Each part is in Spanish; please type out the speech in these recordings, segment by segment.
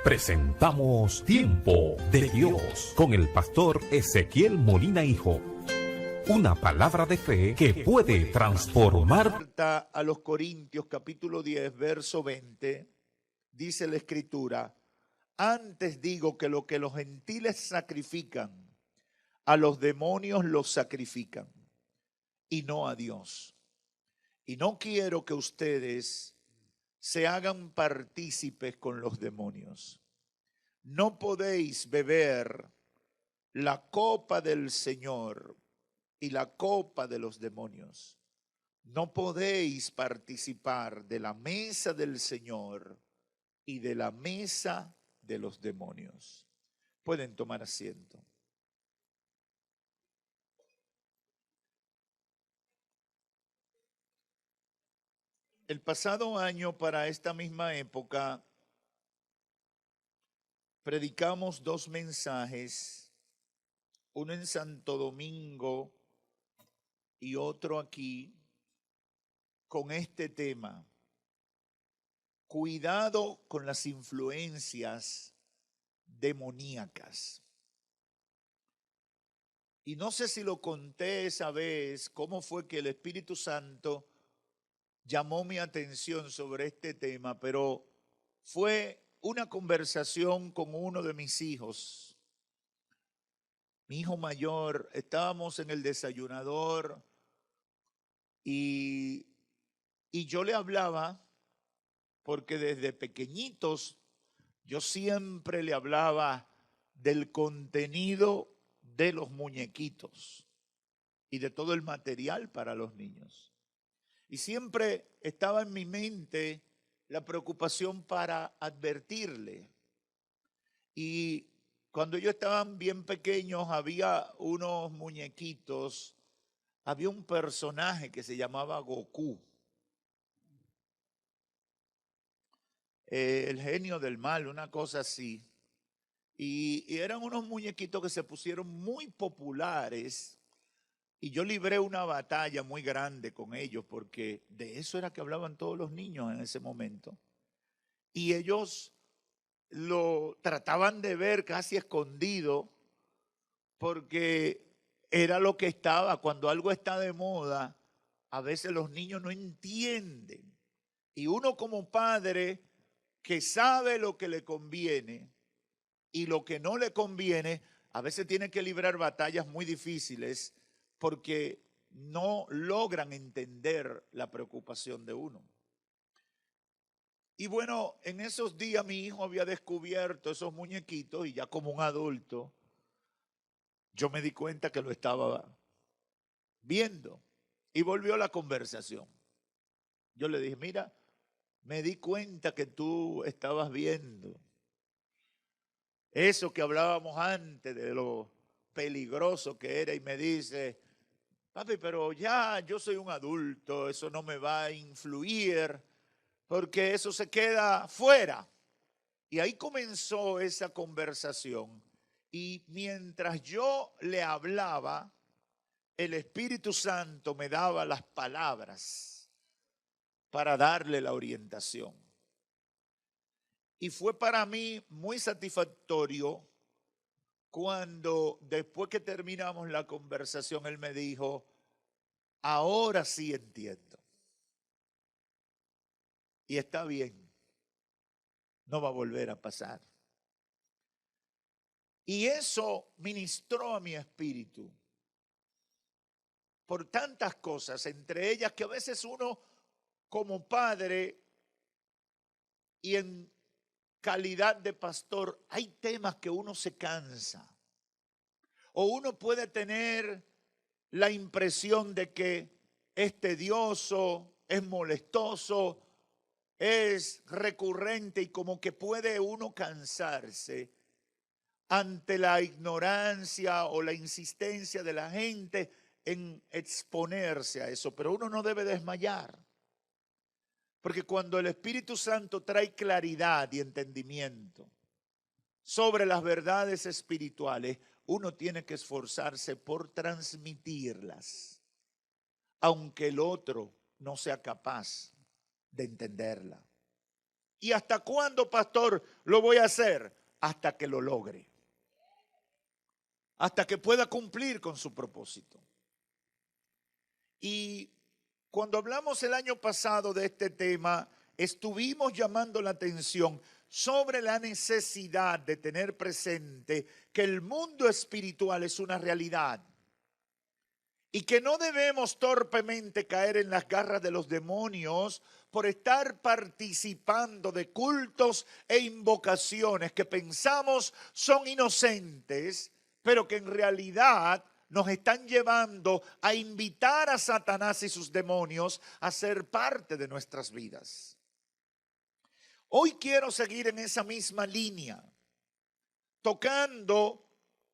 Presentamos Tiempo de Dios con el pastor Ezequiel Molina Hijo. Una palabra de fe que puede transformar. Carta a los Corintios, capítulo 10, verso 20, dice la Escritura: antes digo que lo que los gentiles sacrifican, a los demonios los sacrifican, y no a Dios. Y no quiero que ustedes se hagan partícipes con los demonios. No podéis beber la copa del Señor y la copa de los demonios. No podéis participar de la mesa del Señor y de la mesa de los demonios. Pueden tomar asiento. El pasado año, para esta misma época, predicamos dos mensajes, uno en Santo Domingo y otro aquí, con este tema: cuidado con las influencias demoníacas. Y no sé si lo conté esa vez, cómo fue que el Espíritu Santo llamó mi atención sobre este tema, pero fue una conversación con uno de mis hijos. Mi hijo mayor, estábamos en el desayunador y yo le hablaba, porque desde pequeñitos yo siempre le hablaba del contenido de los muñequitos y de todo el material para los niños. Y siempre estaba en mi mente la preocupación para advertirle. Y cuando ellos estaban bien pequeños, había unos muñequitos, había un personaje que se llamaba Goku, el genio del mal, una cosa así. Y eran unos muñequitos que se pusieron muy populares. Y yo libré una batalla muy grande con ellos, porque de eso era que hablaban todos los niños en ese momento. Y ellos lo trataban de ver casi escondido, porque era lo que estaba. Cuando algo está de moda, a veces los niños no entienden. Y uno como padre que sabe lo que le conviene y lo que no le conviene, a veces tiene que librar batallas muy difíciles porque no logran entender la preocupación de uno. Y bueno, en esos días mi hijo había descubierto esos muñequitos y ya como un adulto, yo me di cuenta que lo estaba viendo y volvió la conversación. Yo le dije: mira, me di cuenta que tú estabas viendo eso que hablábamos antes de lo peligroso que era, y me dice: papi, pero ya yo soy un adulto, eso no me va a influir porque eso se queda fuera. Y ahí comenzó esa conversación. Y mientras yo le hablaba, el Espíritu Santo me daba las palabras para darle la orientación. Y fue para mí muy satisfactorio cuando después que terminamos la conversación, él me dijo: ahora sí entiendo. Y está bien, no va a volver a pasar. Y eso ministró a mi espíritu por tantas cosas, entre ellas que a veces uno como padre y en calidad de pastor, hay temas que uno se cansa. O uno puede tener la impresión de que es tedioso, es molestoso, es recurrente, y como que puede uno cansarse ante la ignorancia o la insistencia de la gente en exponerse a eso. Pero uno no debe desmayar, porque cuando el Espíritu Santo trae claridad y entendimiento sobre las verdades espirituales, uno tiene que esforzarse por transmitirlas, aunque el otro no sea capaz de entenderla. ¿Y hasta cuándo, pastor, lo voy a hacer? Hasta que lo logre. Hasta que pueda cumplir con su propósito. Y cuando hablamos el año pasado de este tema, estuvimos llamando la atención sobre la necesidad de tener presente que el mundo espiritual es una realidad y que no debemos torpemente caer en las garras de los demonios por estar participando de cultos e invocaciones que pensamos son inocentes, pero que en realidad nos están llevando a invitar a Satanás y sus demonios a ser parte de nuestras vidas. Hoy quiero seguir en esa misma línea, tocando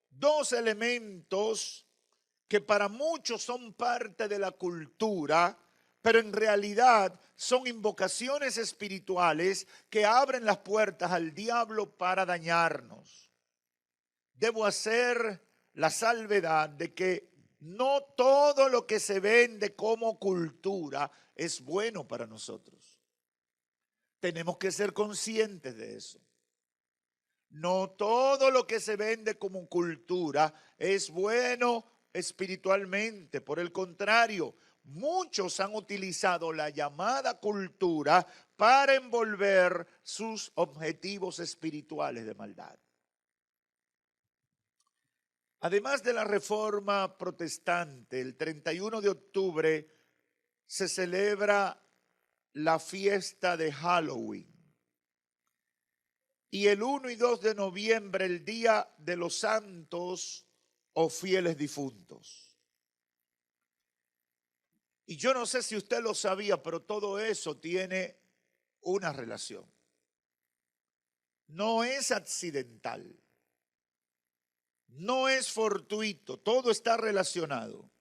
dos elementos que para muchos son parte de la cultura, pero en realidad son invocaciones espirituales que abren las puertas al diablo para dañarnos. Debo hacer la salvedad de que no todo lo que se vende como cultura es bueno para nosotros. Tenemos que ser conscientes de eso. No todo lo que se vende como cultura es bueno espiritualmente. Por el contrario, muchos han utilizado la llamada cultura para envolver sus objetivos espirituales de maldad. Además de la Reforma Protestante, el 31 de octubre se celebra la fiesta de Halloween. Y el 1 y 2 de noviembre, el Día de los Santos o Fieles Difuntos. Y yo no sé si usted lo sabía, pero todo eso tiene una relación. No es accidental. No es fortuito, todo está relacionado.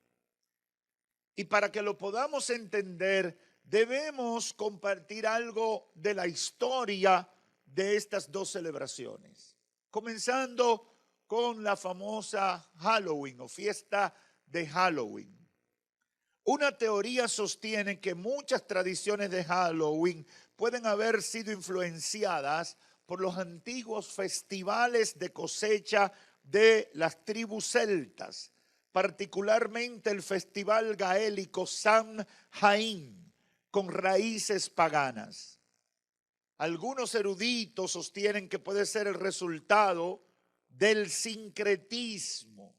Y para que lo podamos entender, debemos compartir algo de la historia de estas dos celebraciones. Comenzando con la famosa Halloween o fiesta de Halloween. Una teoría sostiene que muchas tradiciones de Halloween pueden haber sido influenciadas por los antiguos festivales de cosecha de las tribus celtas, particularmente el festival gaélico Samhain, con raíces paganas. Algunos eruditos sostienen que puede ser el resultado del sincretismo,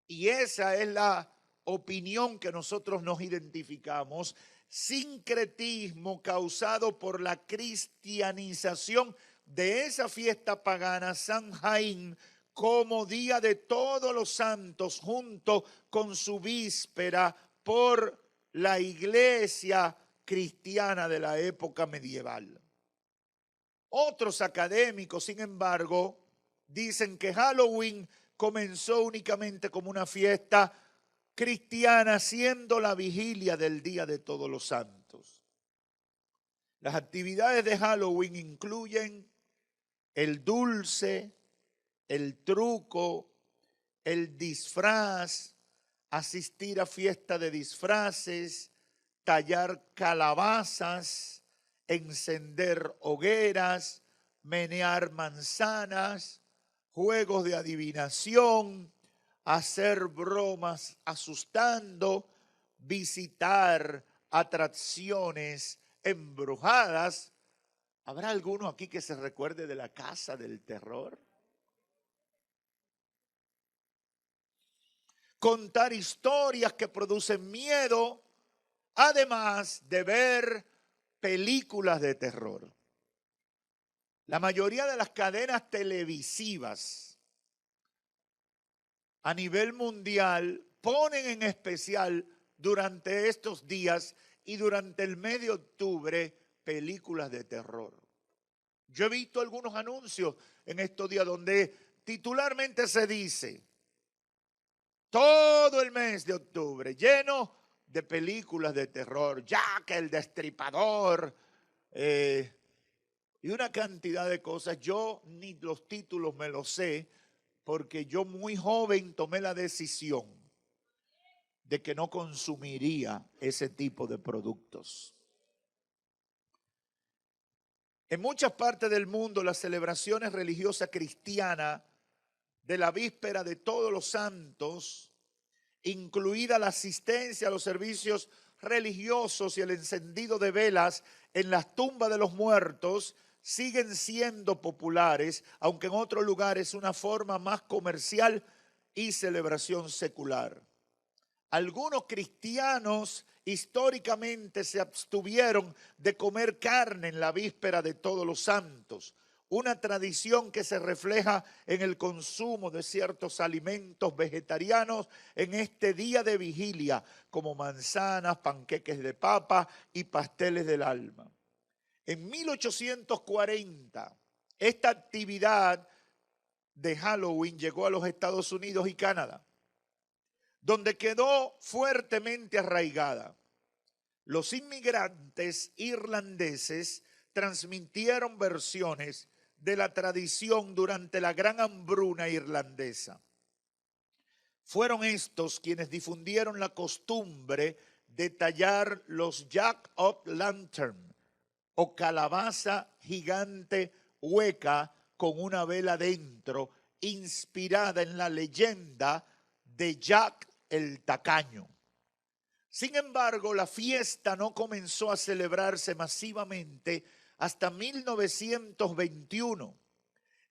y esa es la opinión que nosotros nos identificamos, sincretismo causado por la cristianización de esa fiesta pagana Samhain como Día de Todos los Santos junto con su víspera por la iglesia cristiana de la época medieval. Otros académicos, sin embargo, dicen que Halloween comenzó únicamente como una fiesta cristiana, siendo la vigilia del Día de Todos los Santos. Las actividades de Halloween incluyen el dulce, el truco, el disfraz, asistir a fiesta de disfraces, tallar calabazas, encender hogueras, menear manzanas, juegos de adivinación, hacer bromas asustando, visitar atracciones embrujadas. ¿Habrá alguno aquí que se recuerde de la Casa del Terror? Contar historias que producen miedo, además de ver películas de terror. La mayoría de las cadenas televisivas a nivel mundial ponen en especial durante estos días y durante el mes de octubre películas de terror. Yo he visto algunos anuncios en estos días donde titularmente se dice todo el mes de octubre lleno de películas de terror, Jack el Destripador, y una cantidad de cosas. Yo ni los títulos me los sé porque yo muy joven tomé la decisión de que no consumiría ese tipo de productos. En muchas partes del mundo, las celebraciones religiosas cristianas de la víspera de Todos los Santos, incluida la asistencia a los servicios religiosos y el encendido de velas en las tumbas de los muertos, siguen siendo populares, aunque en otros lugares una forma más comercial y celebración secular. Algunos cristianos históricamente se abstuvieron de comer carne en la víspera de Todos los Santos, una tradición que se refleja en el consumo de ciertos alimentos vegetarianos en este día de vigilia, como manzanas, panqueques de papa y pasteles del alma. En 1840, esta actividad de Halloween llegó a los Estados Unidos y Canadá, donde quedó fuertemente arraigada. Los inmigrantes irlandeses transmitieron versiones de la tradición durante la gran hambruna irlandesa. Fueron estos quienes difundieron la costumbre de tallar los jack-o'-lantern o calabaza gigante hueca con una vela dentro, inspirada en la leyenda de Jack el Tacaño. Sin embargo, la fiesta no comenzó a celebrarse masivamente hasta 1921.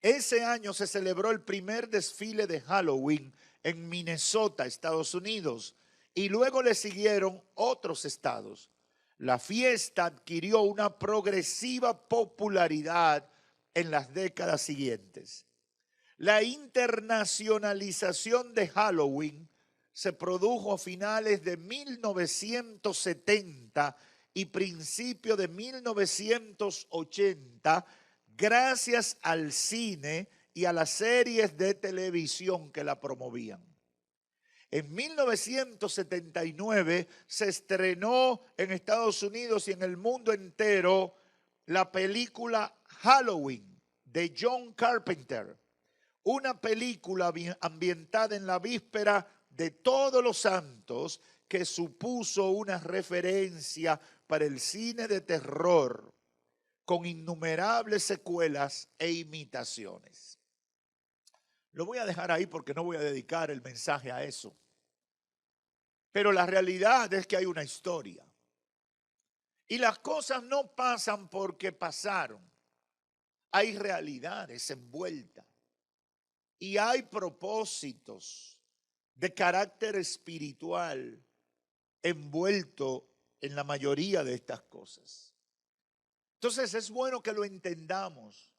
Ese año se celebró el primer desfile de Halloween en Minnesota, Estados Unidos, y luego le siguieron otros estados. La fiesta adquirió una progresiva popularidad en las décadas siguientes. La internacionalización de Halloween se produjo a finales de 1970 y principios de 1980 gracias al cine y a las series de televisión que la promovían. En 1979 se estrenó en Estados Unidos y en el mundo entero la película Halloween de John Carpenter, una película ambientada en la víspera de Todos los Santos que supuso una referencia para el cine de terror con innumerables secuelas e imitaciones. Lo voy a dejar ahí porque no voy a dedicar el mensaje a eso. Pero la realidad es que hay una historia. Y las cosas no pasan porque pasaron. Hay realidades envueltas. Y hay propósitos de carácter espiritual envuelto en la mayoría de estas cosas. Entonces es bueno que lo entendamos.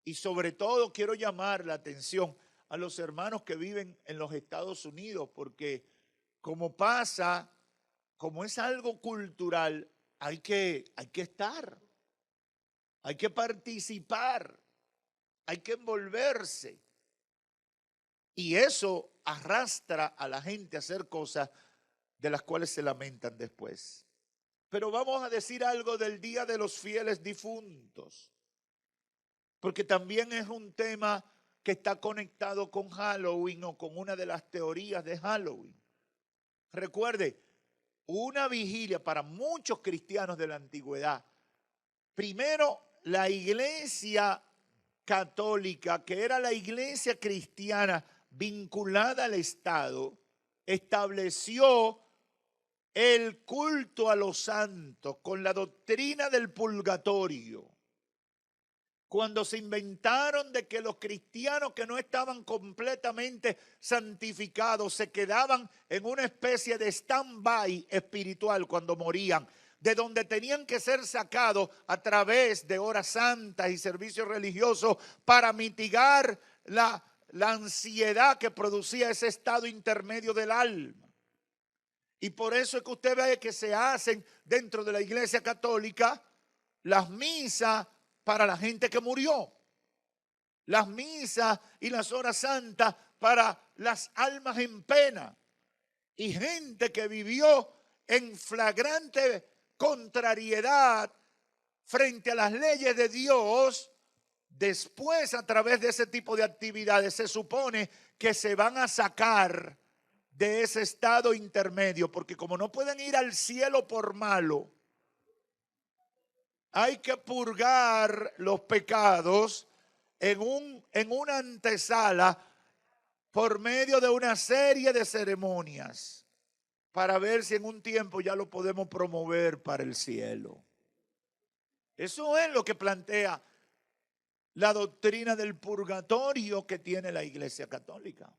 Y sobre todo quiero llamar la atención a los hermanos que viven en los Estados Unidos, porque como pasa, como es algo cultural, hay que estar, hay que participar, hay que envolverse. Y eso arrastra a la gente a hacer cosas de las cuales se lamentan después. Pero vamos a decir algo del Día de los Fieles Difuntos, porque también es un tema que está conectado con Halloween o con una de las teorías de Halloween. Recuerde, una vigilia para muchos cristianos de la antigüedad. Primero, la iglesia católica, que era la iglesia cristiana vinculada al Estado, estableció el culto a los santos con la doctrina del purgatorio. Cuando se inventaron de que los cristianos que no estaban completamente santificados se quedaban en una especie de stand-by espiritual cuando morían, de donde tenían que ser sacados a través de horas santas y servicios religiosos para mitigar la ansiedad que producía ese estado intermedio del alma. Y por eso es que usted ve que se hacen dentro de la iglesia católica las misas para la gente que murió, las misas y las horas santas para las almas en pena y gente que vivió en flagrante contrariedad frente a las leyes de Dios. Después, a través de ese tipo de actividades, se supone que se van a sacar de ese estado intermedio, porque como no pueden ir al cielo por malo, hay que purgar los pecados en una antesala por medio de una serie de ceremonias para ver si en un tiempo ya lo podemos promover para el cielo. Eso es lo que plantea la doctrina del purgatorio que tiene la Iglesia Católica.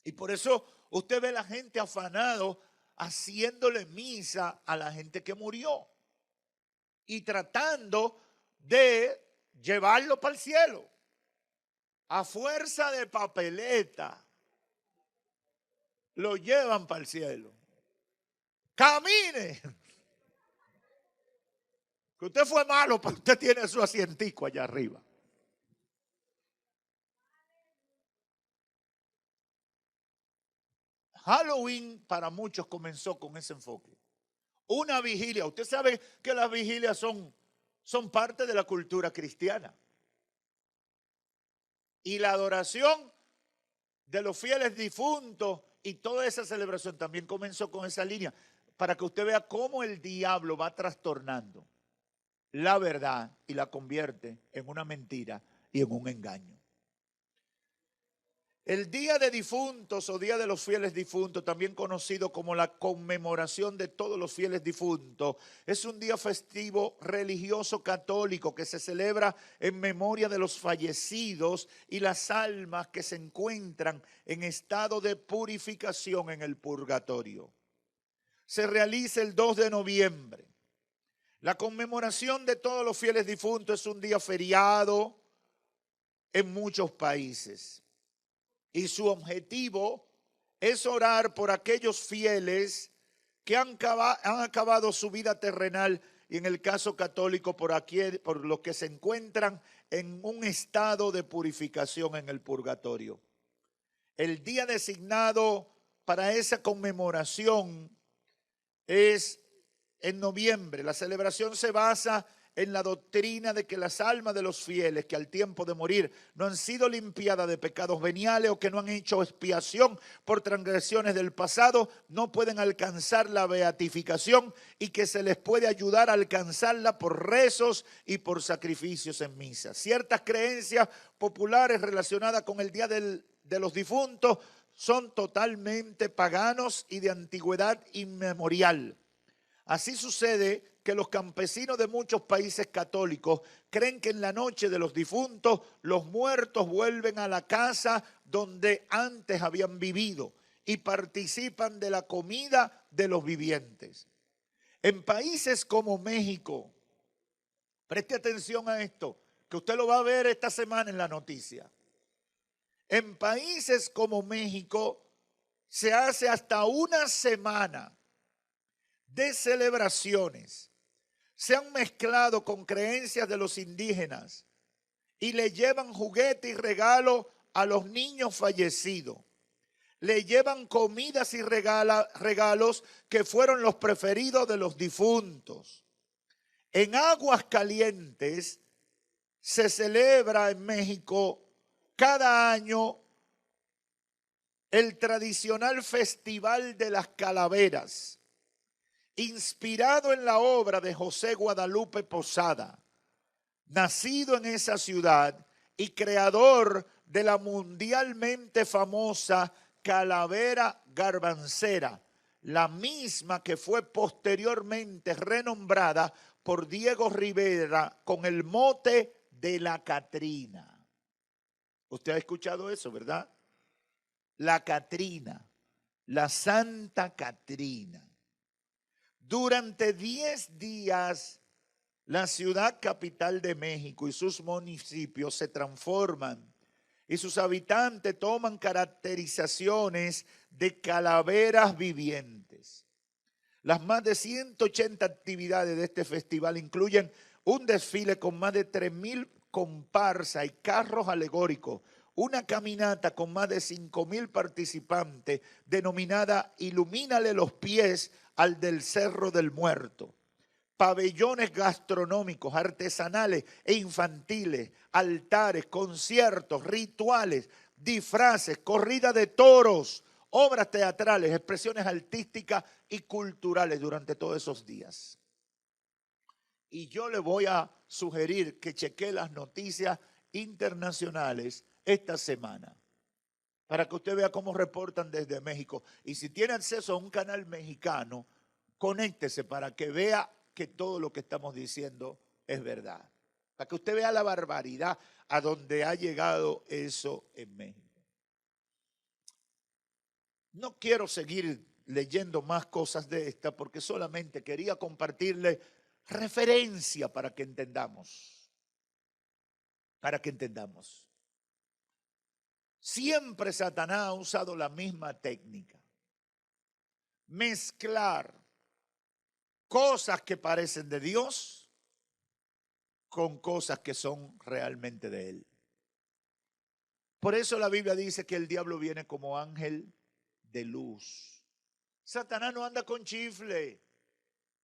Y por eso usted ve a la gente afanado haciéndole misa a la gente que murió y tratando de llevarlo para el cielo a fuerza de papeleta. Lo llevan para el cielo. Camine. Que usted fue malo, pero usted tiene su asientico allá arriba. Halloween para muchos comenzó con ese enfoque. Una vigilia. Usted sabe que las vigilias son parte de la cultura cristiana. Y la adoración de los fieles difuntos y toda esa celebración también comenzó con esa línea, para que usted vea cómo el diablo va trastornando la verdad y la convierte en una mentira y en un engaño. El Día de Difuntos o Día de los Fieles Difuntos, también conocido como la conmemoración de todos los fieles difuntos, es un día festivo religioso católico que se celebra en memoria de los fallecidos y las almas que se encuentran en estado de purificación en el purgatorio. Se realiza el 2 de noviembre. La conmemoración de todos los fieles difuntos es un día feriado en muchos países. Y su objetivo es orar por aquellos fieles que han acabado su vida terrenal y en el caso católico por los que se encuentran en un estado de purificación en el purgatorio. El día designado para esa conmemoración es en noviembre. La celebración se basa en la doctrina de que las almas de los fieles que al tiempo de morir no han sido limpiadas de pecados veniales o que no han hecho expiación por transgresiones del pasado, no pueden alcanzar la beatificación y que se les puede ayudar a alcanzarla por rezos y por sacrificios en misa. Ciertas creencias populares relacionadas con el Día de los Difuntos son totalmente paganos y de antigüedad inmemorial. Así sucede que los campesinos de muchos países católicos creen que en la noche de los difuntos los muertos vuelven a la casa donde antes habían vivido y participan de la comida de los vivientes. En países como México, preste atención a esto, que usted lo va a ver esta semana en la noticia. En países como México se hace hasta una semana de celebraciones. Se han mezclado con creencias de los indígenas y le llevan juguetes y regalos a los niños fallecidos. Le llevan comidas y regalos que fueron los preferidos de los difuntos. En Aguascalientes se celebra en México cada año el tradicional Festival de las Calaveras, inspirado en la obra de José Guadalupe Posada, nacido en esa ciudad y creador de la mundialmente famosa calavera garbancera, la misma que fue posteriormente renombrada por Diego Rivera con el mote de la Catrina. Usted ha escuchado eso, ¿verdad? La Catrina, la Santa Catrina. Durante 10 días, la ciudad capital de México y sus municipios se transforman y sus habitantes toman caracterizaciones de calaveras vivientes. Las más de 180 actividades de este festival incluyen un desfile con más de 3,000 comparsas y carros alegóricos, una caminata con más de 5,000 participantes denominada Ilumínale los pies al del Cerro del Muerto. Pabellones gastronómicos, artesanales e infantiles, altares, conciertos, rituales, disfraces, corrida de toros, obras teatrales, expresiones artísticas y culturales durante todos esos días. Y yo le voy a sugerir que chequee las noticias internacionales esta semana para que usted vea cómo reportan desde México. Y si tiene acceso a un canal mexicano, conéctese para que vea que todo lo que estamos diciendo es verdad. Para que usted vea la barbaridad a donde ha llegado eso en México. No quiero seguir leyendo más cosas de esta porque solamente quería compartirle referencia para que entendamos. Para que entendamos. Siempre Satanás ha usado la misma técnica. Mezclar cosas que parecen de Dios con cosas que son realmente de Él. Por eso la Biblia dice que el diablo viene como ángel de luz. Satanás no anda con chifle,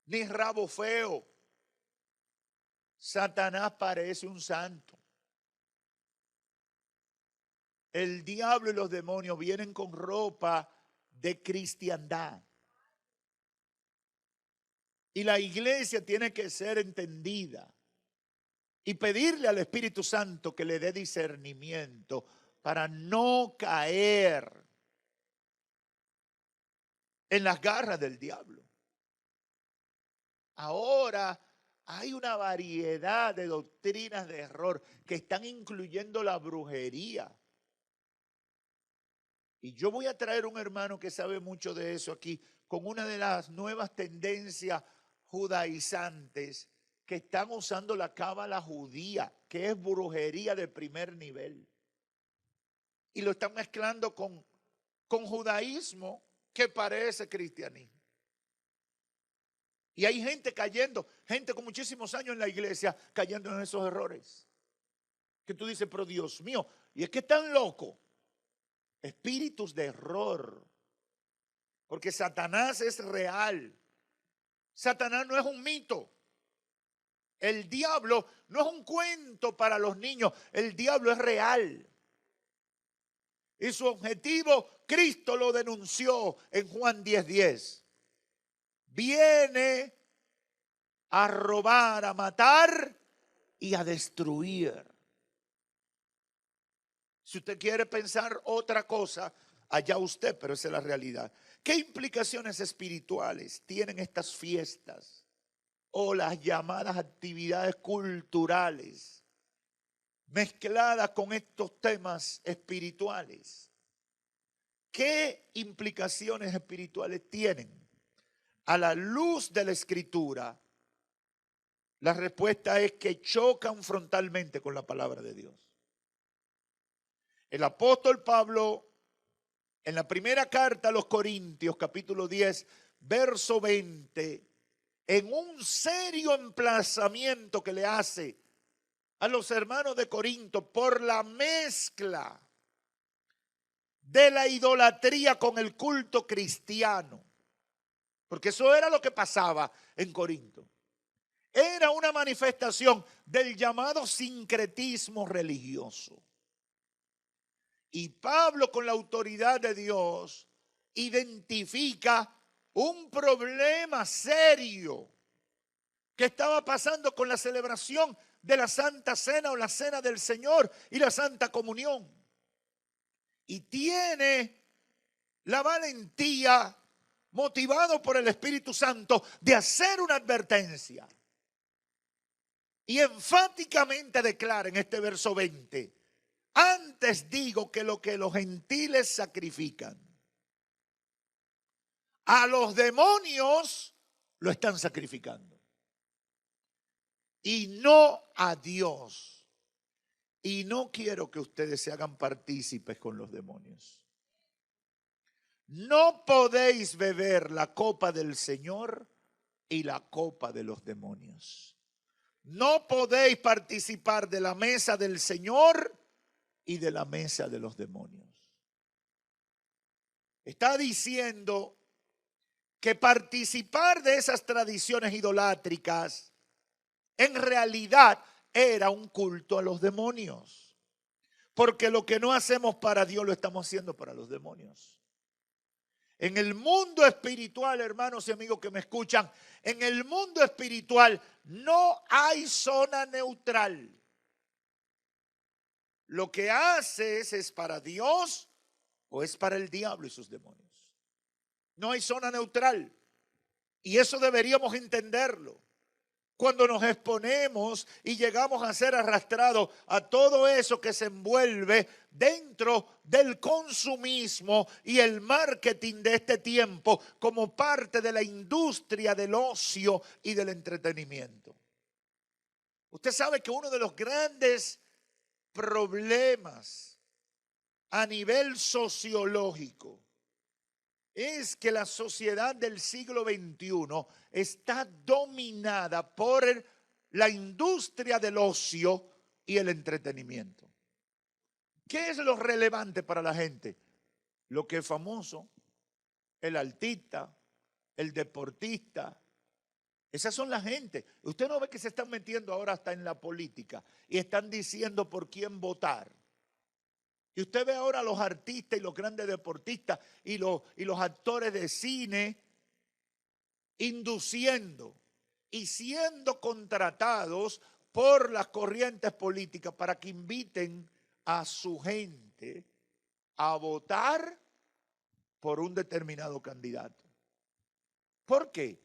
ni rabo feo. Satanás parece un santo. El diablo y los demonios vienen con ropa de cristiandad. Y la iglesia tiene que ser entendida y pedirle al Espíritu Santo que le dé discernimiento para no caer en las garras del diablo. Ahora hay una variedad de doctrinas de error que están incluyendo la brujería. Y yo voy a traer un hermano que sabe mucho de eso aquí, con una de las nuevas tendencias judaizantes que están usando la cábala judía, que es brujería de primer nivel. Y lo están mezclando con judaísmo que parece cristianismo. Y hay gente cayendo, gente con muchísimos años en la iglesia, cayendo en esos errores. Que tú dices, pero Dios mío, y es que están locos. Espíritus de error. Porque Satanás es real. Satanás no es un mito. El diablo no es un cuento para los niños. El diablo es real. Y su objetivo, Cristo lo denunció en Juan 10:10. Viene a robar, a matar y a destruir. Si usted quiere pensar otra cosa, allá usted, pero esa es la realidad. ¿Qué implicaciones espirituales tienen estas fiestas o las llamadas actividades culturales mezcladas con estos temas espirituales? ¿Qué implicaciones espirituales tienen? A la luz de la Escritura, la respuesta es que chocan frontalmente con la palabra de Dios. El apóstol Pablo, en la primera carta a los Corintios, capítulo 10, verso 20, en un serio emplazamiento que le hace a los hermanos de Corinto por la mezcla de la idolatría con el culto cristiano, porque eso era lo que pasaba en Corinto. Era una manifestación del llamado sincretismo religioso. Y Pablo, con la autoridad de Dios, identifica un problema serio que estaba pasando con la celebración de la Santa Cena o la Cena del Señor y la Santa Comunión. Y tiene la valentía, motivado por el Espíritu Santo, de hacer una advertencia. Y enfáticamente declara en este verso 20: antes digo que lo que los gentiles sacrifican, a los demonios lo están sacrificando. Y no a Dios. Y no quiero que ustedes se hagan partícipes con los demonios. No podéis beber la copa del Señor y la copa de los demonios. No podéis participar de la mesa del Señor y de la mesa de los demonios. Está diciendo que participar de esas tradiciones idolátricas en realidad era un culto a los demonios. Porque lo que no hacemos para Dios lo estamos haciendo para los demonios. En el mundo espiritual, hermanos y amigos que me escuchan, en el mundo espiritual no hay zona neutral. Lo que haces es para Dios o es para el diablo y sus demonios. No hay zona neutral. Y eso deberíamos entenderlo. Cuando nos exponemos y llegamos a ser arrastrados a todo eso que se envuelve dentro del consumismo y el marketing de este tiempo como parte de la industria del ocio y del entretenimiento. Usted sabe que uno de los grandes problemas a nivel sociológico es que la sociedad del siglo XXI está dominada por la industria del ocio y el entretenimiento. ¿Qué es lo relevante para la gente? Lo que es famoso, el artista, el deportista. Esas son la gente. Usted no ve que se están metiendo ahora hasta en la política y están diciendo por quién votar. Y usted ve ahora a los artistas y los grandes deportistas y los actores de cine induciendo y siendo contratados por las corrientes políticas para que inviten a su gente a votar por un determinado candidato. ¿Por qué?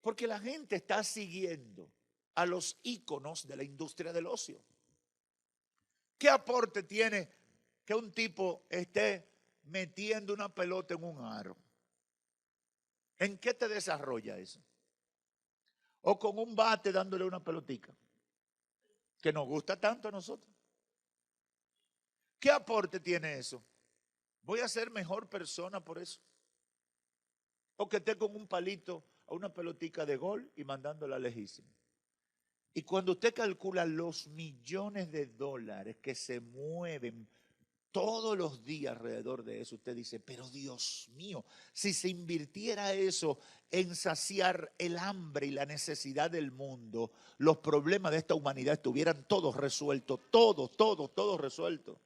Porque la gente está siguiendo a los íconos de la industria del ocio. ¿Qué aporte tiene que un tipo esté metiendo una pelota en un aro? ¿En qué te desarrolla eso? O con un bate dándole una pelotica, que nos gusta tanto a nosotros. ¿Qué aporte tiene eso? ¿Voy a ser mejor persona por eso? O que esté con un palito a una pelotica de gol y mandándola lejísima. Y cuando usted calcula los millones de dólares que se mueven todos los días alrededor de eso, usted dice, pero Dios mío, si se invirtiera eso en saciar el hambre y la necesidad del mundo, los problemas de esta humanidad estuvieran todos resueltos, todos resueltos.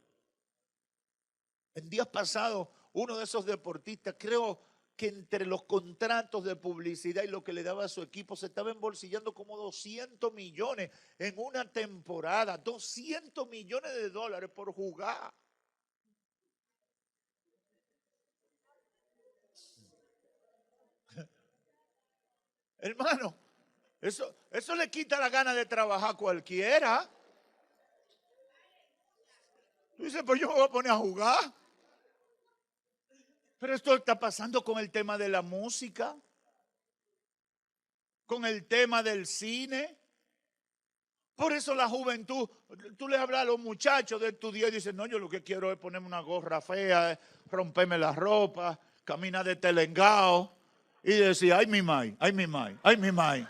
En días pasados, uno de esos deportistas, creo que entre los contratos de publicidad y lo que le daba a su equipo, se estaba embolsillando como 200 millones en una temporada, 200 millones de dólares por jugar. Hermano, eso le quita la gana de trabajar a cualquiera. Tú dices, pues yo me voy a poner a jugar. Pero esto está pasando con el tema de la música, con el tema del cine. Por eso la juventud, tú le hablas a los muchachos de tu día y dicen, no, yo lo que quiero es ponerme una gorra fea, romperme la ropa, caminar de telengao y decir, ay mi mai, ay mi mai, ay mi mai.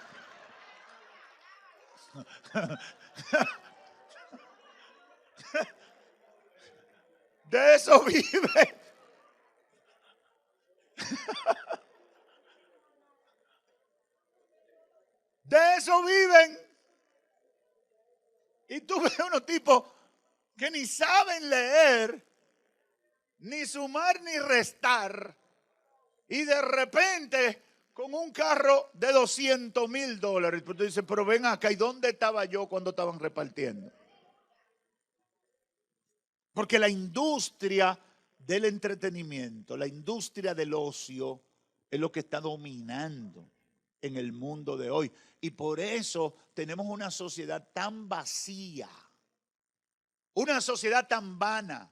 De eso vive. De eso viven. Y tú ves unos tipos que ni saben leer, ni sumar ni restar. Y de repente, con un carro de $200,000. Pero tú dices, pero ven acá, ¿y dónde estaba yo cuando estaban repartiendo? Porque la industria del entretenimiento, la industria del ocio, es lo que está dominando en el mundo de hoy. Y por eso tenemos una sociedad tan vacía, una sociedad tan vana.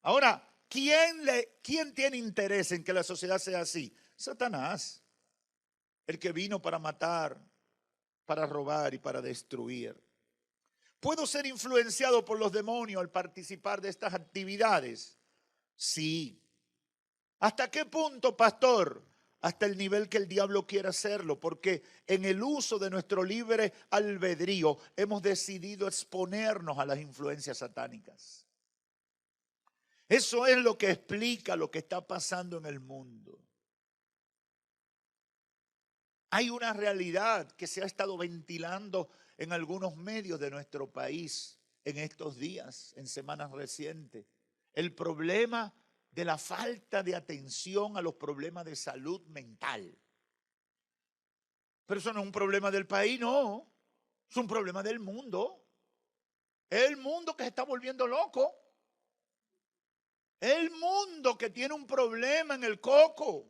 Ahora, ¿quién tiene interés en que la sociedad sea así? Satanás, el que vino para matar, para robar y para destruir. ¿Puedo ser influenciado por los demonios al participar de estas actividades? Sí. ¿Hasta qué punto, pastor? Hasta el nivel que el diablo quiera hacerlo, porque en el uso de nuestro libre albedrío hemos decidido exponernos a las influencias satánicas. Eso es lo que explica lo que está pasando en el mundo. Hay una realidad que se ha estado ventilando en algunos medios de nuestro país en estos días, en semanas recientes. El problema de la falta de atención a los problemas de salud mental. Pero eso no es un problema del país, no. Es un problema del mundo. Es el mundo que se está volviendo loco. Es el mundo que tiene un problema en el coco.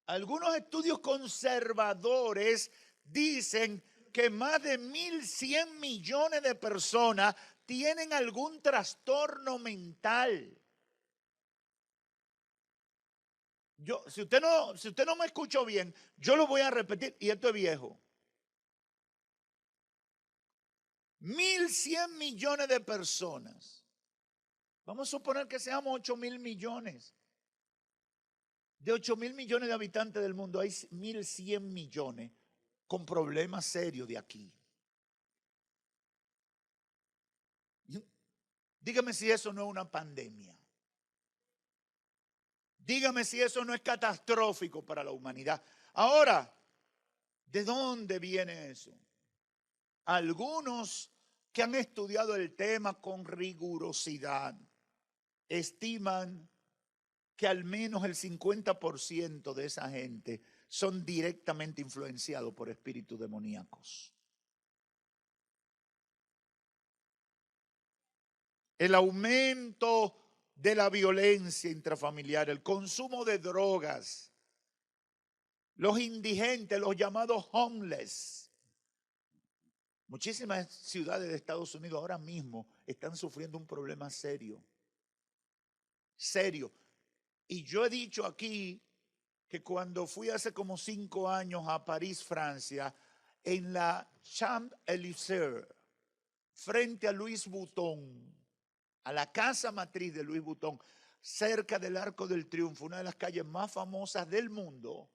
Algunos estudios conservadores dicen que más de 1.100 millones de personas tienen algún trastorno mental. Si usted no me escuchó bien, yo lo voy a repetir, y esto es viejo. 1.100 millones de personas. Vamos a suponer que seamos 8.000 millones. De 8.000 millones de habitantes del mundo, hay 1.100 millones con problemas serios de aquí. Dígame si eso no es una pandemia. Dígame si eso no es catastrófico para la humanidad. Ahora, ¿de dónde viene eso? Algunos que han estudiado el tema con rigurosidad estiman que al menos el 50% de esa gente son directamente influenciados por espíritus demoníacos. El aumento de la violencia intrafamiliar, el consumo de drogas, los indigentes, los llamados homeless. Muchísimas ciudades de Estados Unidos ahora mismo están sufriendo un problema serio. Serio. Y yo he dicho aquí que cuando fui hace como 5 años a París, Francia, en la Champs-Élysées, frente a Louis Vuitton, a la casa matriz de Louis Vuitton, cerca del Arco del Triunfo, una de las calles más famosas del mundo,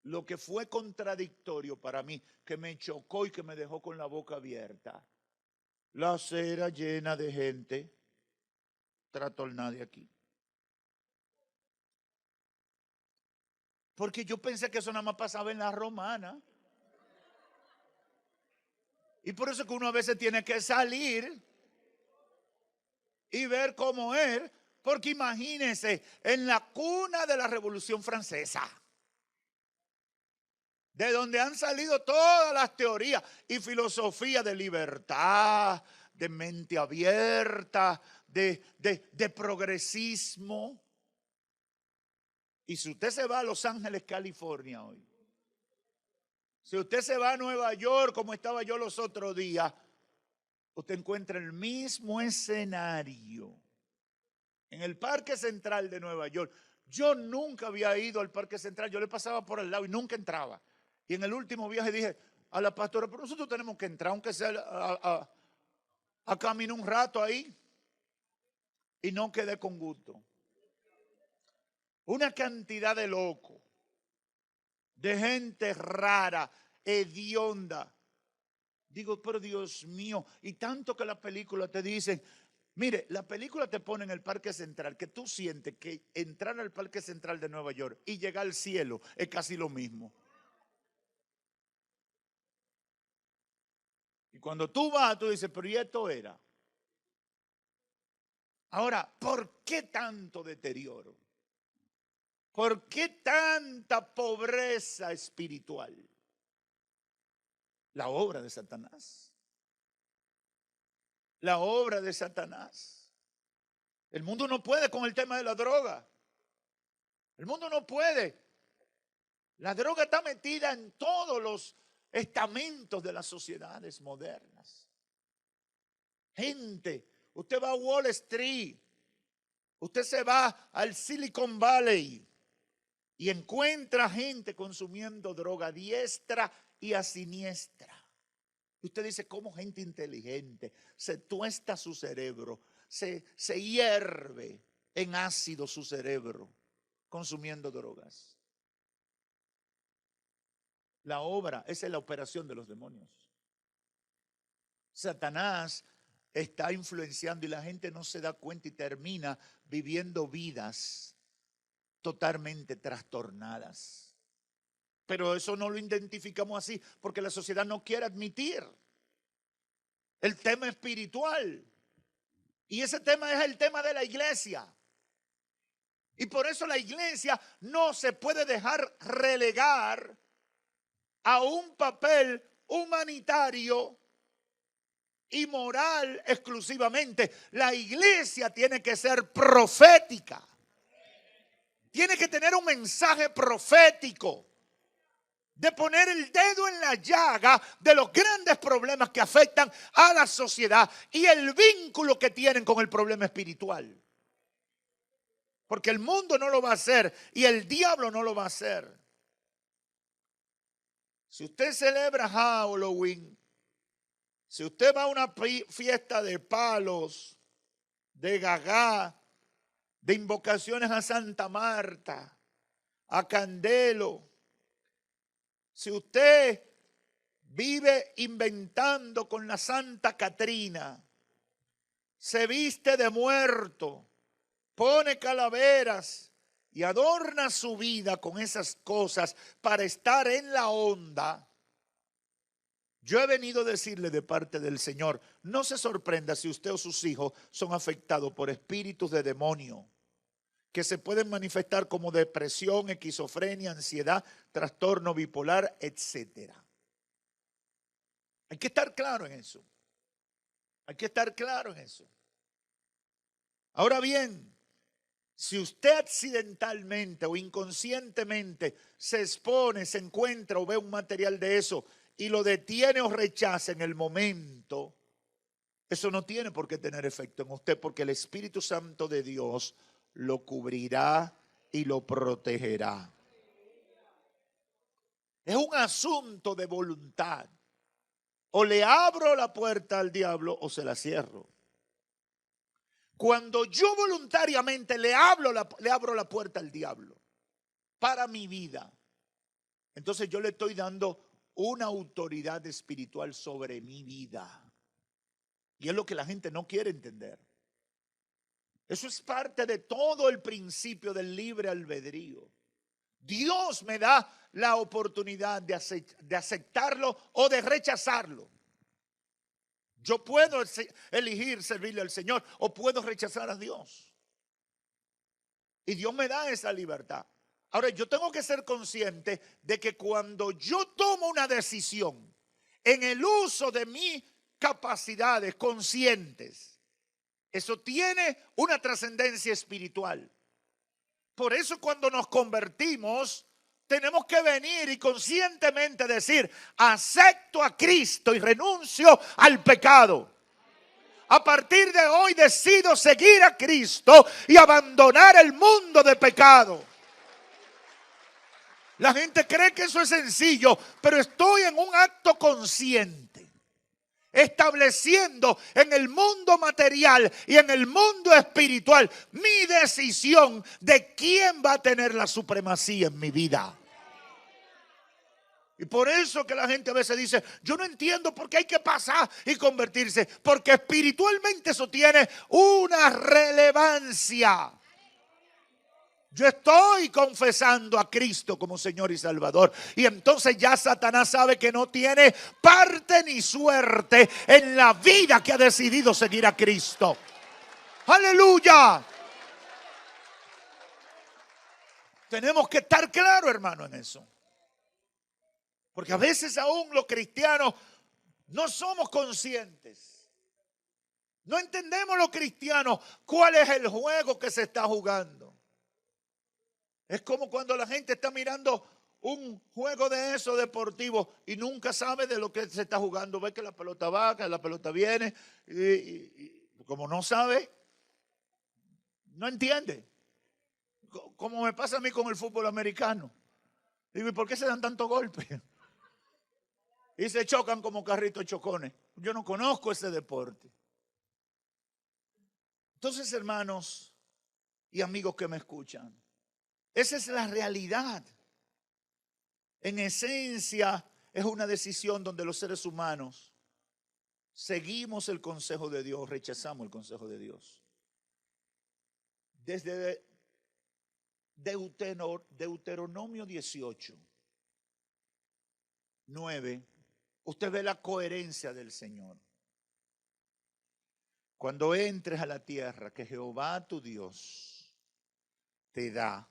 lo que fue contradictorio para mí, que me chocó y que me dejó con la boca abierta, la acera llena de gente, trastornada de aquí. Porque yo pensé que eso nada más pasaba en la romana. Y por eso que uno a veces tiene que salir y ver cómo es. Porque imagínense, en la cuna de la Revolución Francesa, de donde han salido todas las teorías y filosofías de libertad, de mente abierta, de progresismo. Y si usted se va a Los Ángeles, California hoy, si usted se va a Nueva York, como estaba yo los otros días, usted encuentra el mismo escenario. En el Parque Central de Nueva York. Yo nunca había ido al Parque Central, yo le pasaba por el lado y nunca entraba. Y en el último viaje dije a la pastora, pero nosotros tenemos que entrar, aunque sea a caminar un rato ahí. Y no quedé con gusto. Una cantidad de locos, de gente rara, hedionda. Digo, pero Dios mío, y tanto que las películas te dicen, mire, la película te pone en el Parque Central, que tú sientes que entrar al Parque Central de Nueva York y llegar al cielo es casi lo mismo. Y cuando tú vas, tú dices, pero ¿y esto era? Ahora, ¿por qué tanto deterioro? ¿Por qué tanta pobreza espiritual? La obra de Satanás. La obra de Satanás. El mundo no puede con el tema de la droga. El mundo no puede. La droga está metida en todos los estamentos de las sociedades modernas. Gente, usted va a Wall Street, usted se va al Silicon Valley y encuentra gente consumiendo droga a diestra y a siniestra. Y usted dice, ¿cómo gente inteligente se tuesta su cerebro, se hierve en ácido su cerebro consumiendo drogas? La obra, esa es la operación de los demonios. Satanás está influenciando y la gente no se da cuenta y termina viviendo vidas totalmente trastornadas. Pero eso no lo identificamos así porque la sociedad no quiere admitir el tema espiritual. Y ese tema es el tema de la iglesia. Y por eso la iglesia no se puede dejar relegar a un papel humanitario y moral exclusivamente. La iglesia tiene que ser profética. Tiene que tener un mensaje profético de poner el dedo en la llaga de los grandes problemas que afectan a la sociedad y el vínculo que tienen con el problema espiritual. Porque el mundo no lo va a hacer y el diablo no lo va a hacer. Si usted celebra Halloween, si usted va a una fiesta de palos, de gagá, de invocaciones a Santa Marta, a Candelo, si usted vive inventando con la Santa Catrina, se viste de muerto, pone calaveras y adorna su vida con esas cosas para estar en la onda, yo he venido a decirle de parte del Señor, no se sorprenda si usted o sus hijos son afectados por espíritus de demonio que se pueden manifestar como depresión, esquizofrenia, ansiedad, trastorno bipolar, etc. Hay que estar claro en eso. Hay que estar claro en eso. Ahora bien, si usted accidentalmente o inconscientemente se expone, se encuentra o ve un material de eso y lo detiene o rechaza en el momento, eso no tiene por qué tener efecto en usted, porque el Espíritu Santo de Dios lo cubrirá y lo protegerá. Es un asunto de voluntad. O le abro la puerta al diablo o se la cierro. Cuando yo voluntariamente le abro la puerta al diablo para mi vida, entonces yo le estoy dando una autoridad espiritual sobre mi vida. Y es lo que la gente no quiere entender. Eso es parte de todo el principio del libre albedrío. Dios me da la oportunidad de aceptarlo o de rechazarlo. Yo puedo elegir servirle al Señor o puedo rechazar a Dios. Y Dios me da esa libertad. Ahora, yo tengo que ser consciente de que cuando yo tomo una decisión en el uso de mis capacidades conscientes, eso tiene una trascendencia espiritual. Por eso cuando nos convertimos, tenemos que venir y conscientemente decir, acepto a Cristo y renuncio al pecado. A partir de hoy decido seguir a Cristo y abandonar el mundo de pecado. La gente cree que eso es sencillo, pero estoy en un acto consciente, estableciendo en el mundo material y en el mundo espiritual mi decisión de quién va a tener la supremacía en mi vida. Y por eso que la gente a veces dice, yo no entiendo por qué hay que pasar y convertirse, porque espiritualmente eso tiene una relevancia. Yo estoy confesando a Cristo como Señor y Salvador. Y entonces ya Satanás sabe que no tiene parte ni suerte en la vida que ha decidido seguir a Cristo. ¡Aleluya! Tenemos que estar claros, hermano, en eso. Porque a veces aún los cristianos no somos conscientes. No entendemos los cristianos cuál es el juego que se está jugando. Es como cuando la gente está mirando un juego de eso deportivo y nunca sabe de lo que se está jugando. Ve que la pelota va, que la pelota viene y como no sabe, no entiende. Como me pasa a mí con el fútbol americano. Digo, ¿y por qué se dan tantos golpes? Y se chocan como carritos chocones. Yo no conozco ese deporte. Entonces, hermanos y amigos que me escuchan, esa es la realidad. En esencia, es una decisión donde los seres humanos seguimos el consejo de Dios, rechazamos el consejo de Dios. Desde Deuteronomio 18, 9, usted ve la coherencia del Señor. cuando entres a la tierra que Jehová tu Dios te da.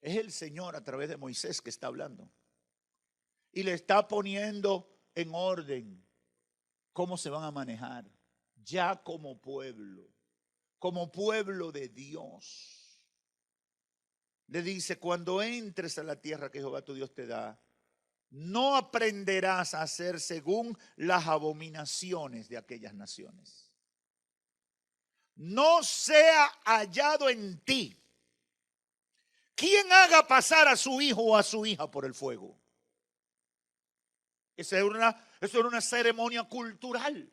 Es el Señor a través de Moisés que está hablando. Y le está poniendo en orden cómo se van a manejar ya como pueblo de Dios. Le dice, cuando entres a la tierra que Jehová tu Dios te da, no aprenderás a hacer según las abominaciones de aquellas naciones. No sea hallado en ti quien haga pasar a su hijo o a su hija por el fuego. Eso era una ceremonia cultural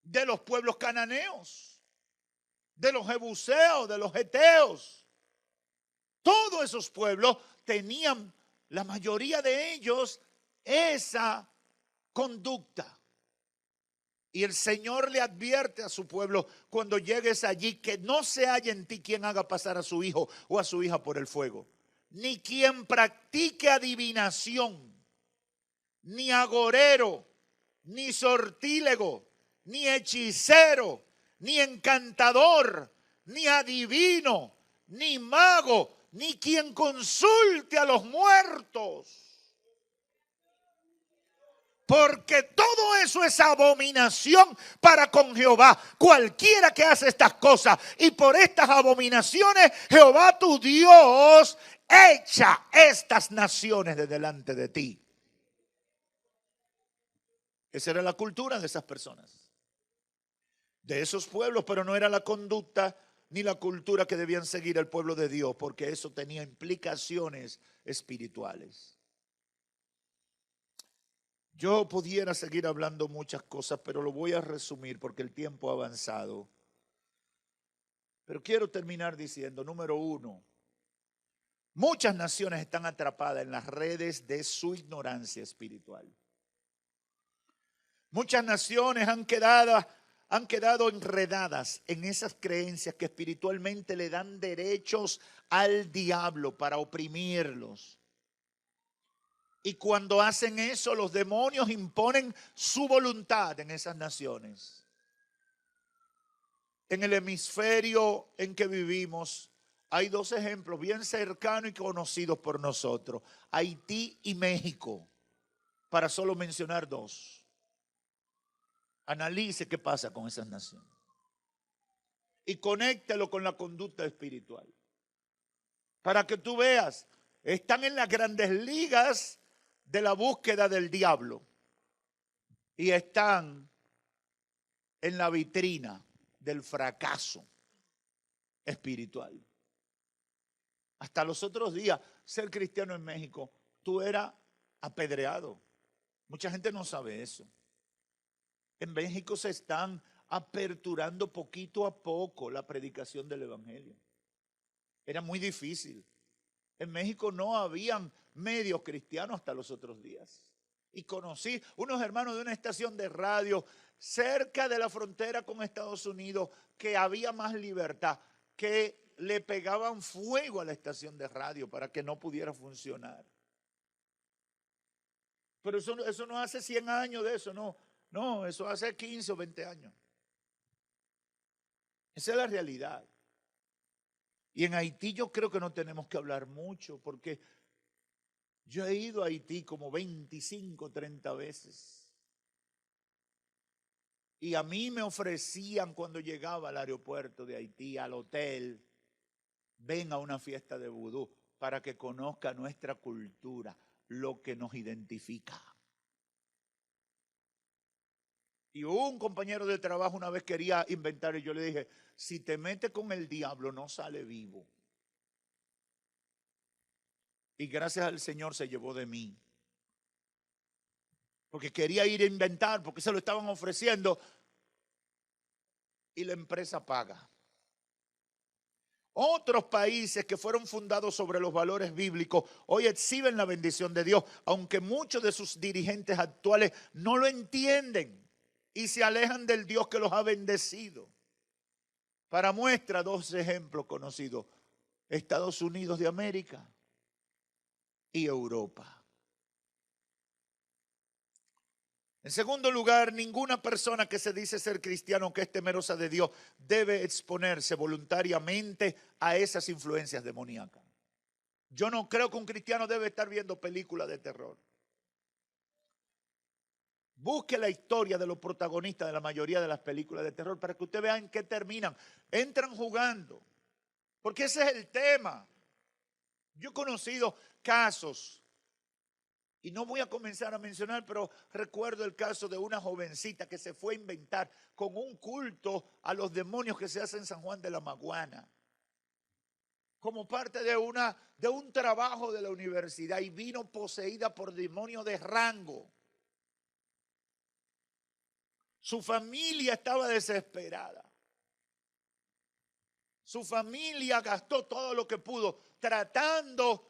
de los pueblos cananeos, de los jebuseos, de los heteos. Todos esos pueblos tenían, la mayoría de ellos, esa conducta. Y el Señor le advierte a su pueblo cuando llegues allí que no se haya en ti quien haga pasar a su hijo o a su hija por el fuego, ni quien practique adivinación, ni agorero, ni sortílego, ni hechicero, ni encantador, ni adivino, ni mago, ni quien consulte a los muertos. Porque todo eso es abominación para con Jehová. Cualquiera que hace estas cosas y por estas abominaciones, Jehová tu Dios echa estas naciones de delante de ti. Esa era la cultura de esas personas, de esos pueblos, pero no era la conducta ni la cultura que debían seguir el pueblo de Dios, porque eso tenía implicaciones espirituales. Yo pudiera seguir hablando muchas cosas, pero lo voy a resumir porque el tiempo ha avanzado. Pero quiero terminar diciendo, número uno, muchas naciones están atrapadas en las redes de su ignorancia espiritual. Muchas naciones han quedado enredadas en esas creencias que espiritualmente le dan derechos al diablo para oprimirlos. Y cuando hacen eso, los demonios imponen su voluntad en esas naciones. En el hemisferio en que vivimos, hay dos ejemplos bien cercanos y conocidos por nosotros: Haití y México, para solo mencionar dos. Analice qué pasa con esas naciones y conéctelo con la conducta espiritual, para que tú veas, están en las grandes ligas de la búsqueda del diablo y están en la vitrina del fracaso espiritual. Hasta los otros días, ser cristiano en México, tú eras apedreado. Mucha gente no sabe eso. En México se están aperturando poquito a poco la predicación del evangelio. Era muy difícil. En México no habían medios cristianos hasta los otros días. Y conocí unos hermanos de una estación de radio cerca de la frontera con Estados Unidos que había más libertad, que le pegaban fuego a la estación de radio para que no pudiera funcionar. Pero eso no hace 100 años de eso, no. No, eso hace 15 o 20 años. Esa es la realidad. Y en Haití yo creo que no tenemos que hablar mucho, porque yo he ido a Haití como 25, 30 veces. Y a mí me ofrecían cuando llegaba al aeropuerto de Haití, al hotel, ven a una fiesta de vudú para que conozca nuestra cultura, lo que nos identifica. Y un compañero de trabajo una vez quería inventar y yo le dije, si te metes con el diablo no sale vivo. Y gracias al Señor se llevó de mí. Porque quería ir a inventar, porque se lo estaban ofreciendo y la empresa paga. Otros países que fueron fundados sobre los valores bíblicos hoy exhiben la bendición de Dios, aunque muchos de sus dirigentes actuales no lo entienden y se alejan del Dios que los ha bendecido. Para muestra, dos ejemplos conocidos: Estados Unidos de América y Europa. En segundo lugar, ninguna persona que se dice ser cristiano, que es temerosa de Dios, debe exponerse voluntariamente a esas influencias demoníacas. Yo no creo que un cristiano debe estar viendo películas de terror. Busque la historia de los protagonistas de la mayoría de las películas de terror para que usted vea en qué terminan. Entran jugando, porque ese es el tema. Yo he conocido casos, y no voy a comenzar a mencionar, pero recuerdo el caso de una jovencita que se fue a inventar con un culto a los demonios que se hace en San Juan de la Maguana, como parte de un trabajo de la universidad, y vino poseída por demonios de rango. Su familia estaba desesperada. Su familia gastó todo lo que pudo tratando,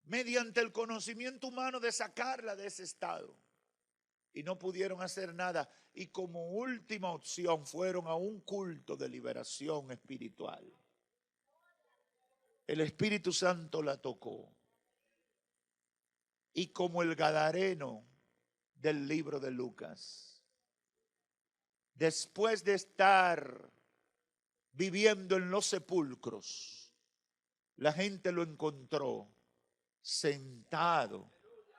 mediante el conocimiento humano, de sacarla de ese estado. Y no pudieron hacer nada. Y como última opción fueron a un culto de liberación espiritual. El Espíritu Santo la tocó. Y como el gadareno del libro de Lucas, después de estar viviendo en los sepulcros, la gente lo encontró sentado,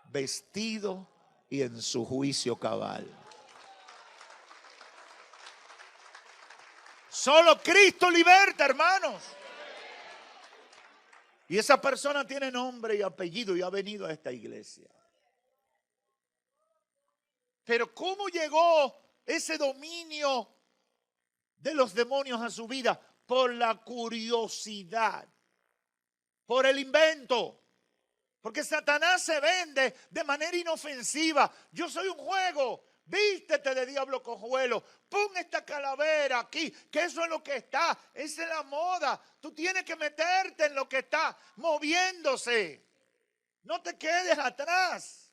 vestido y en su juicio cabal. Solo Cristo liberta, hermanos. Y esa persona tiene nombre y apellido y ha venido a esta iglesia. Pero ¿cómo llegó ese dominio de los demonios a su vida? Por la curiosidad, por el invento. Porque Satanás se vende de manera inofensiva. Yo soy un juego. Vístete de diablo cojuelo. Pon esta calavera aquí, que eso es lo que está. Esa es la moda. Tú tienes que meterte en lo que está moviéndose. No te quedes atrás.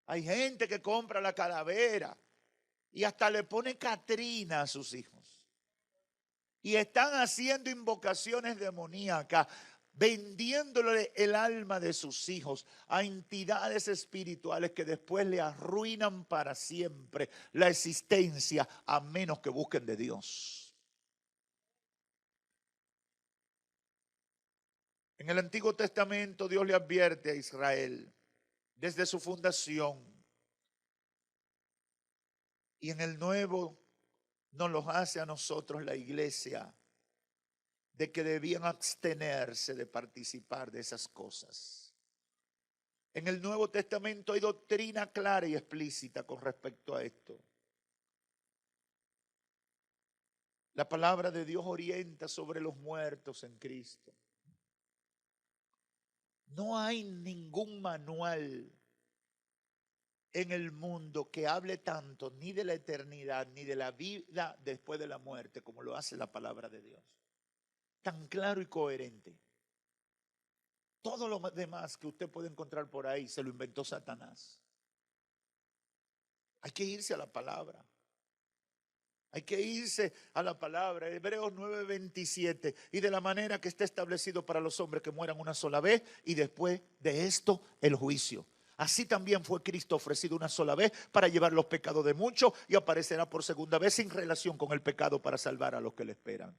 Hay gente que compra la calavera y hasta le pone Catrina a sus hijos. Y están haciendo invocaciones demoníacas, vendiéndole el alma de sus hijos a entidades espirituales que después le arruinan para siempre la existencia, a menos que busquen de Dios. En el Antiguo Testamento Dios le advierte a Israel desde su fundación, y en el Nuevo nos lo hace a nosotros la iglesia, de que debían abstenerse de participar de esas cosas. En el Nuevo Testamento hay doctrina clara y explícita con respecto a esto. La palabra de Dios orienta sobre los muertos en Cristo. No hay ningún manual en el mundo que hable tanto ni de la eternidad ni de la vida después de la muerte como lo hace la palabra de Dios. Tan claro y coherente. Todo lo demás que usted puede encontrar por ahí se lo inventó Satanás. Hay que irse a la palabra. Hay que irse a la palabra. Hebreos 9:27. Y de la manera que está establecido para los hombres que mueran una sola vez y después de esto el juicio. Así también fue Cristo ofrecido una sola vez para llevar los pecados de muchos y aparecerá por segunda vez sin relación con el pecado para salvar a los que le esperan.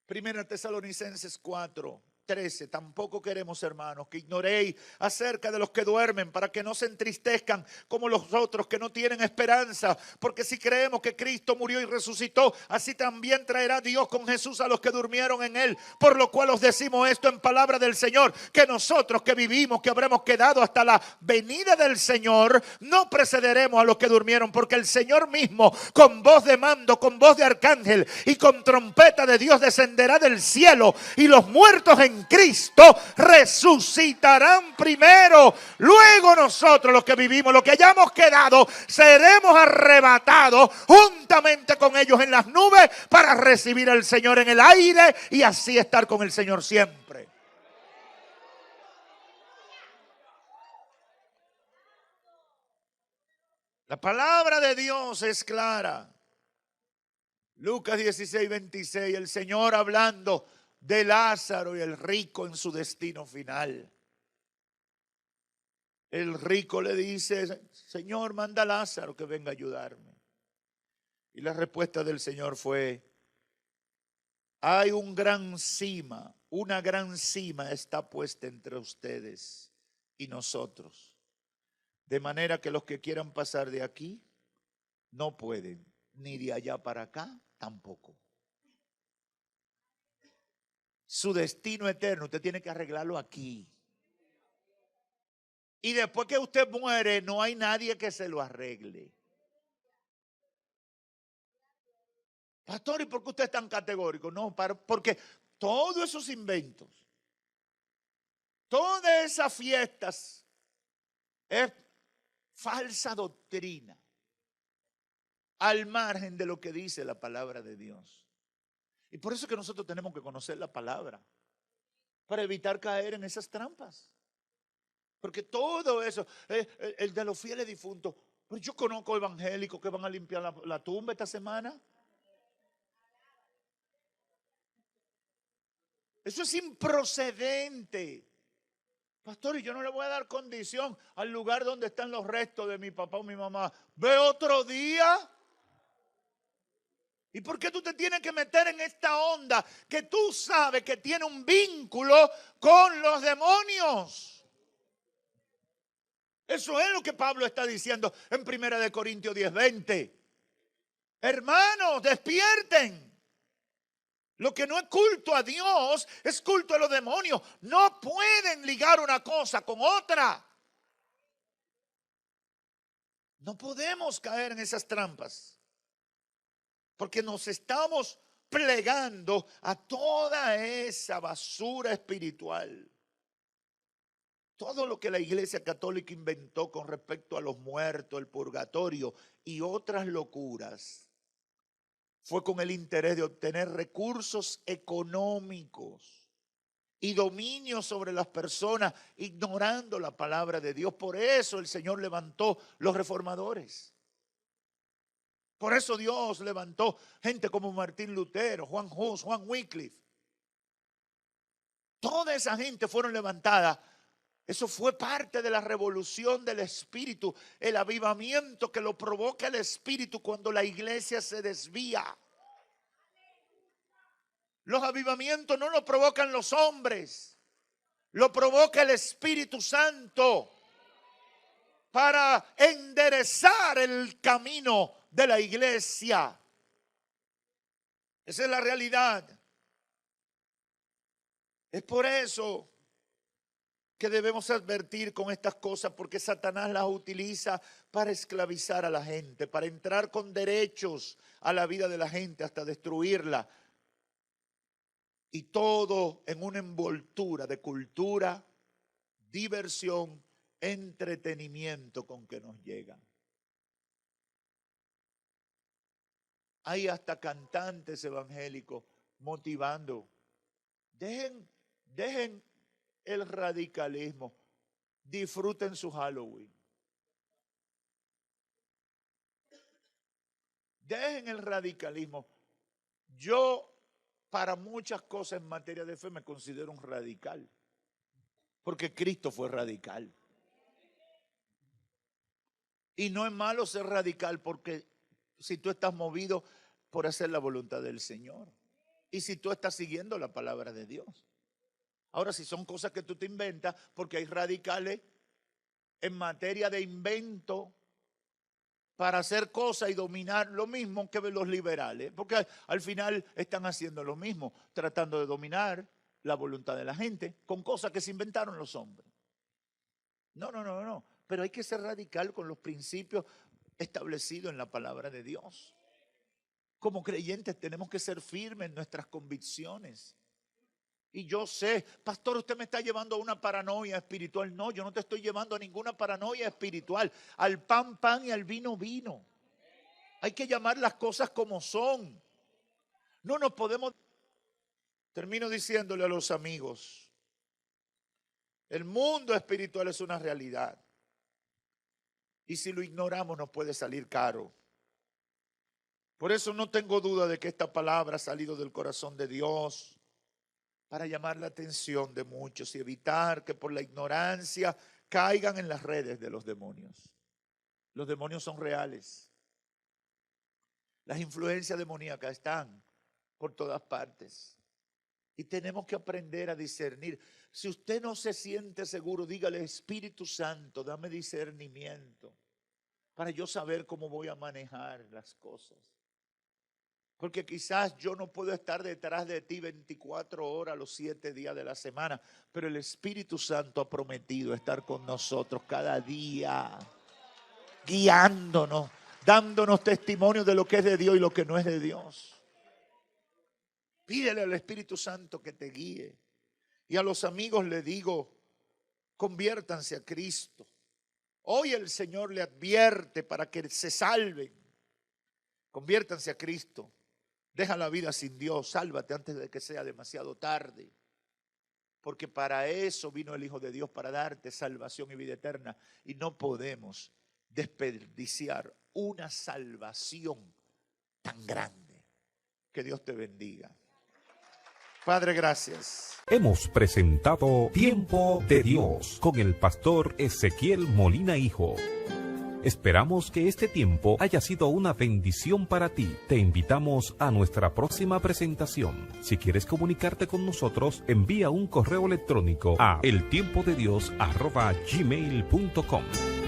Primera Tesalonicenses 4:13. Tampoco queremos, hermanos, que ignoréis acerca de los que duermen, para que no se entristezcan como los otros que no tienen esperanza. Porque si creemos que Cristo murió y resucitó, así también traerá Dios con Jesús a los que durmieron en él. Por lo cual os decimos esto en palabra del Señor, que nosotros que vivimos, que habremos quedado hasta la venida del Señor, no precederemos a los que durmieron, porque el Señor mismo, con voz de mando, con voz de arcángel y con trompeta de Dios, descenderá del cielo, y los muertos en Cristo resucitarán primero. Luego nosotros, los que vivimos, los que hayamos quedado, seremos arrebatados juntamente con ellos en las nubes para recibir al Señor en el aire y así estar con el Señor siempre. La palabra de Dios es clara. Lucas 16:26, el Señor hablando de Lázaro y el rico en su destino final. el rico le dice, Señor, manda a Lázaro que venga a ayudarme. Y la respuesta del Señor fue, hay una gran cima está puesta entre ustedes y nosotros. De manera que los que quieran pasar de aquí no pueden, ni de allá para acá tampoco. Su destino eterno usted tiene que arreglarlo aquí. Y después que usted muere, no hay nadie que se lo arregle. Pastor, ¿y por qué usted es tan categórico? No, porque todos esos inventos, todas esas fiestas, es falsa doctrina, al margen de lo que dice la palabra de Dios. Y por eso es que nosotros tenemos que conocer la palabra, para evitar caer en esas trampas. Porque todo eso, el de los fieles difuntos, pues yo conozco evangélicos que van a limpiar la tumba esta semana. Eso es improcedente. Pastor, y yo no le voy a dar condición al lugar donde están los restos de mi papá o mi mamá. Ve otro día. ¿Y por qué tú te tienes que meter en esta onda que tú sabes que tiene un vínculo con los demonios? Eso es lo que Pablo está diciendo en 1 Corintios 10:20. Hermanos, despierten. Lo que no es culto a Dios es culto a los demonios. No pueden ligar una cosa con otra. No podemos caer en esas trampas. Porque nos estamos plegando a toda esa basura espiritual. Todo lo que la Iglesia Católica inventó con respecto a los muertos, el purgatorio y otras locuras, fue con el interés de obtener recursos económicos y dominio sobre las personas, ignorando la palabra de Dios. Por eso el Señor levantó los reformadores. Por eso Dios levantó gente como Martín Lutero, Juan Hus, Juan Wycliffe. Toda esa gente fueron levantadas. Eso fue parte de la revolución del Espíritu, el avivamiento que lo provoca el Espíritu cuando la iglesia se desvía. Los avivamientos no los provocan los hombres, lo provoca el Espíritu Santo para enderezar el camino de la iglesia. Esa es la realidad. Es por eso que debemos advertir con estas cosas, porque Satanás las utiliza para esclavizar a la gente, para entrar con derechos a la vida de la gente hasta destruirla. Y todo en una envoltura de cultura, diversión, entretenimiento con que nos llegan. Hay hasta cantantes evangélicos motivando. Dejen el radicalismo. Disfruten su Halloween. Dejen el radicalismo. Yo, para muchas cosas en materia de fe, me considero un radical. Porque Cristo fue radical. Y no es malo ser radical, porque si tú estás movido por hacer la voluntad del Señor. Y si tú estás siguiendo la palabra de Dios. Ahora, si son cosas que tú te inventas, porque hay radicales en materia de invento para hacer cosas y dominar lo mismo que los liberales, porque al final están haciendo lo mismo, tratando de dominar la voluntad de la gente con cosas que se inventaron los hombres. No, pero hay que ser radical con los principios establecidos en la palabra de Dios. Como creyentes tenemos que ser firmes en nuestras convicciones. Y yo sé, pastor, usted me está llevando a una paranoia espiritual. No, yo no te estoy llevando a ninguna paranoia espiritual. Al pan, pan y al vino, vino. Hay que llamar las cosas como son. No nos podemos... Termino diciéndole a los amigos, el mundo espiritual es una realidad. Y si lo ignoramos nos puede salir caro. Por eso no tengo duda de que esta palabra ha salido del corazón de Dios para llamar la atención de muchos y evitar que por la ignorancia caigan en las redes de los demonios. Los demonios son reales. Las influencias demoníacas están por todas partes. Y tenemos que aprender a discernir. Si usted no se siente seguro, dígale: Espíritu Santo, dame discernimiento para yo saber cómo voy a manejar las cosas. Porque quizás yo no puedo estar detrás de ti 24 horas los 7 días de la semana, pero el Espíritu Santo ha prometido estar con nosotros cada día, guiándonos, dándonos testimonio de lo que es de Dios y lo que no es de Dios. Pídele al Espíritu Santo que te guíe. Y a los amigos le digo: conviértanse a Cristo. Hoy el Señor le advierte para que se salven. Conviértanse a Cristo. Deja la vida sin Dios. Sálvate antes de que sea demasiado tarde. Porque para eso vino el Hijo de Dios, para darte salvación y vida eterna. Y no podemos desperdiciar una salvación tan grande. Que Dios te bendiga. Padre, gracias. Hemos presentado Tiempo de Dios con el pastor Ezequiel Molina Hijo. Esperamos que este tiempo haya sido una bendición para ti. Te invitamos a nuestra próxima presentación. Si quieres comunicarte con nosotros, envía un correo electrónico a eltiempodedios@gmail.com.